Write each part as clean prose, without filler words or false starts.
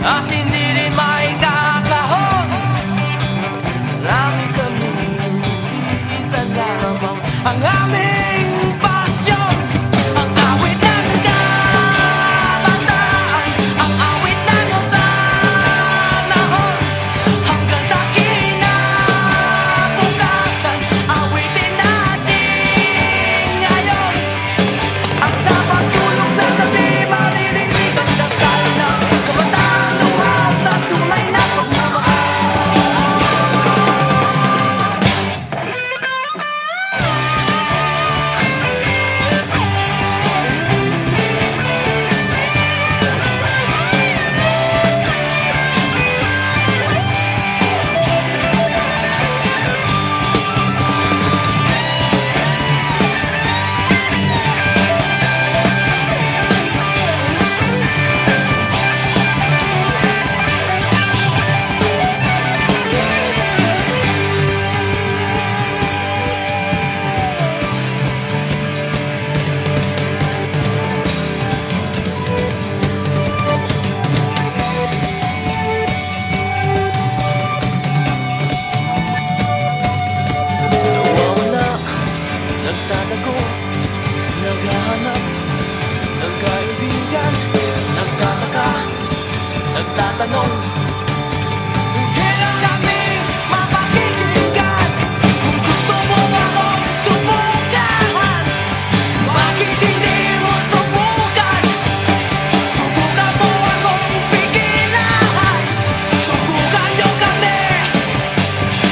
at hindi rin maikakahon. Marami kami, isa lamang ang aming pasyon. Ang awit ng kabataan, ang awit ng panahon, hanggang sa kinabukasan, awitin natin ngayon. At sa pagtulog ng gabi, maririnig ang dasal ng kabataan luhaw sa tunay na pagmamahal. Nawawala, nagtatago, naghahanap ng kaibigan, nagtataka, nagtatanong. Hirap kami mapakinggan, kung gusto mo akong subukan, bakit hindi mo subukan? Subukan mo akong pigilan, subukan niyo kami.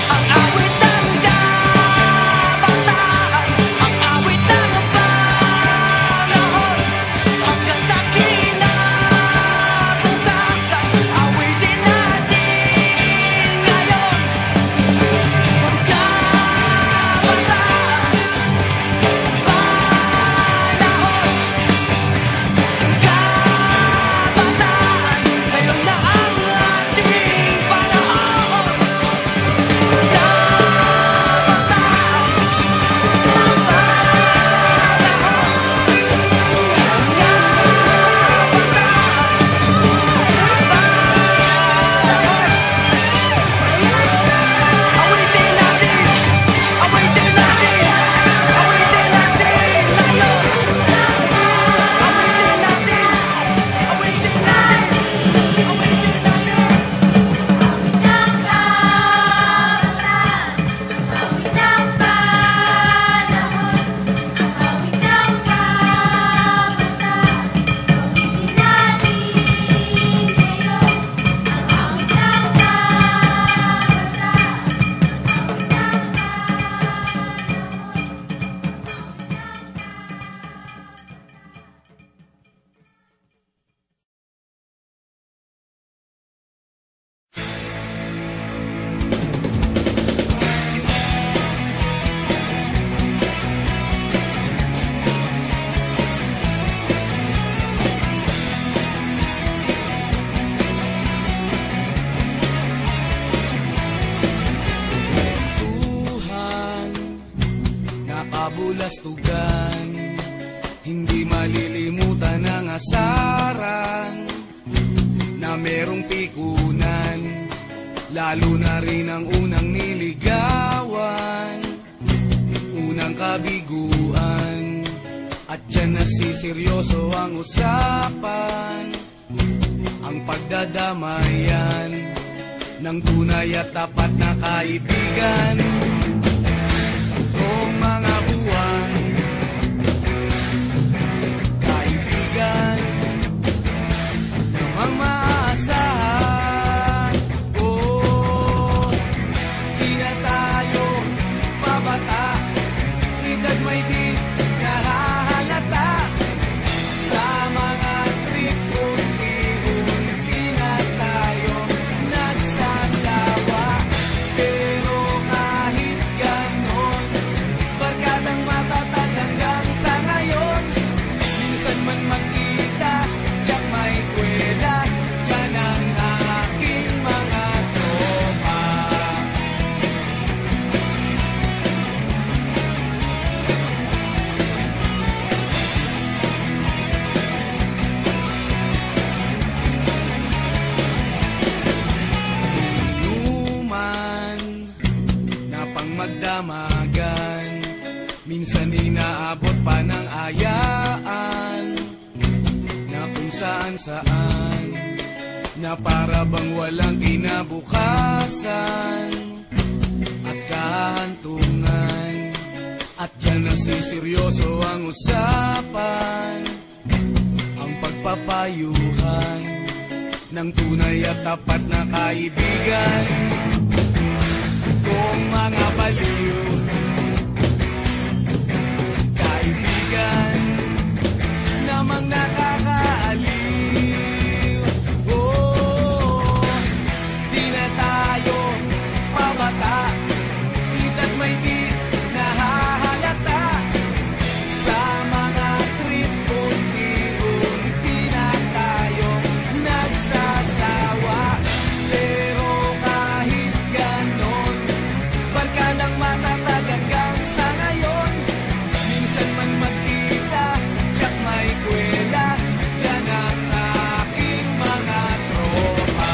Ang awit ng kabataan, ang awit ng panahon, hanggang sa kinabukasan, awitin natin ngayon. Ang kabataan, panahon, ang kabataan, ngayon na ang ating panahon. Tuhan, nakabulastugan, hindi malilimutan ang asaran na merong pikunan, lalo na rin ang unang niligawan, unang kabiguan, at dyan nasiseryoso ang usapan, ang pagdadamayan ng tunay at tapat na kaibigan. Noong mga buwan, kaibigan, namang maaasahan. Oh, di na tayo pabata, edad may di nahahalata. Sa mga trip unti-unti na tayo nagsasawa, pero kahit na para bang walang kinabukasan at kahantungan. At dyan na seryoso ang usapan, ang pagpapayuhan ng tunay at tapat na kaibigan. Kung mga baliw kaibigan namang nakakaaliw, oh, di na tayo pabata, ita't may di nahahalata sa mga trip. Unti-unti na tayo nagsasawa, pero kahit ganon, barkadang matatag hanggang sa ngayon. Minsan man magkita, tsak may kwela, yan ang aking mga tropa.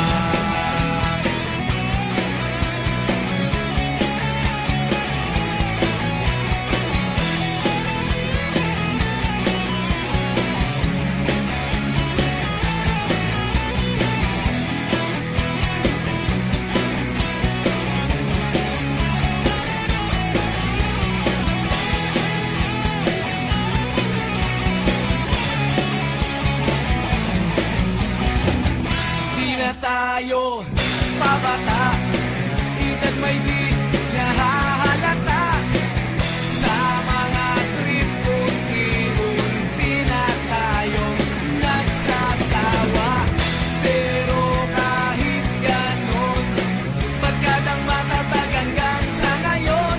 Tayo pabata, ita't may di nahahalata sa mga trip. Unti-unti na tayo nagsasawa, pero kahit ganon, barkadang matatag hanggang sa ngayon.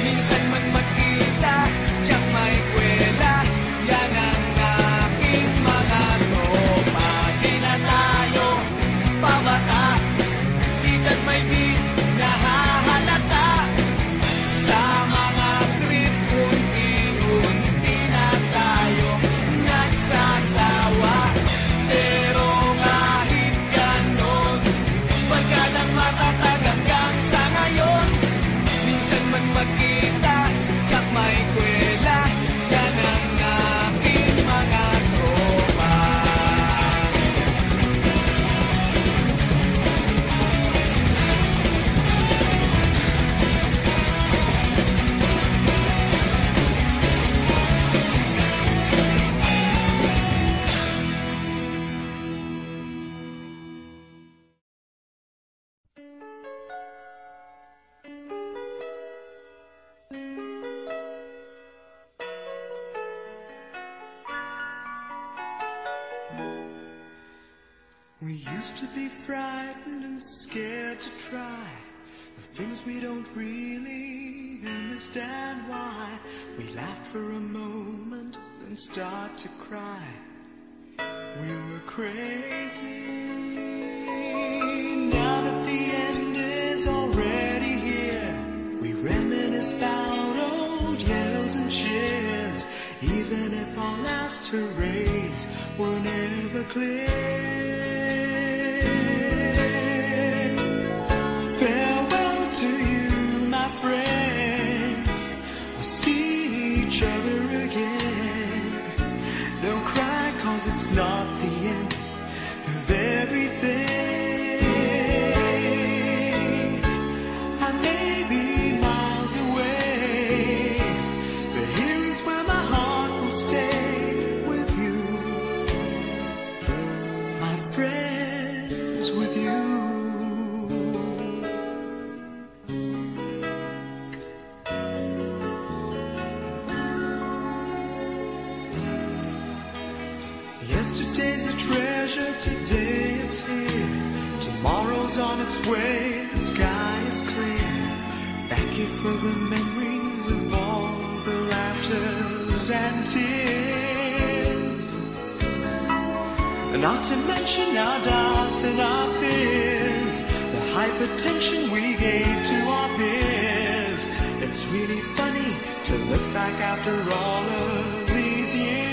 Minsan man magkita, tsak may kwela, yan ang aking mga tropa. Di na tayo pabata, ita't may di nahahalata sa mga trip. Unti-unti na tayo nagsasawa, pero kahit ganon, barkadang matatag hanggang sa ngayon. Minsan man magkita, tsak may kwela, yan ang aking mga tropa. We used to be frightened and scared to try the things we don't really understand why. We laughed for a moment, then start to cry. We were crazy. Now that the end is already here, we reminisce about old yells and cheers, even if our last hurrays were never clear. Farewell to you, my friends. We'll see each other again. Don't cry, 'cause it's not the end of everything. I may be miles away, but here is where my heart will stay with you, my friends, with you. Yesterday's a treasure, today is here. Tomorrow's on its way, the sky is clear. Thank you for the memories of all the laughters and tears. Not to mention our doubts and our fears, the hypertension we gave to our peers. It's really funny to look back after all of these years.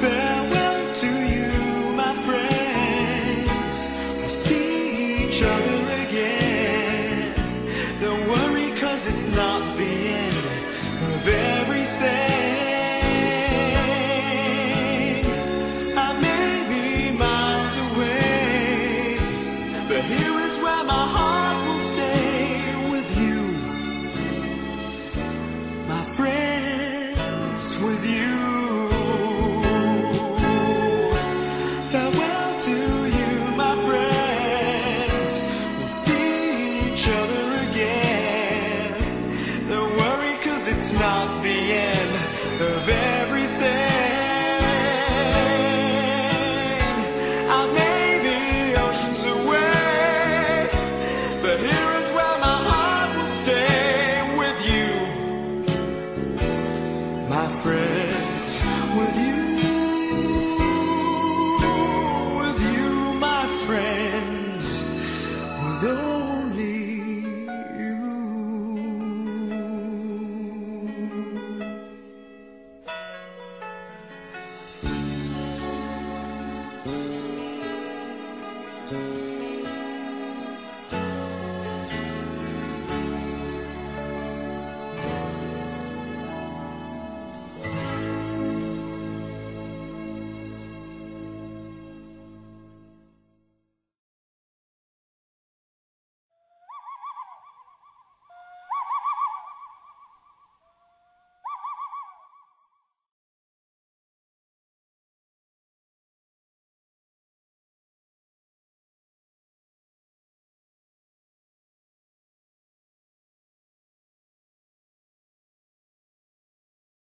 Farewell to you, my friends. We'll see each other again. Don't worry, 'cause it's not the end of everything. with only you.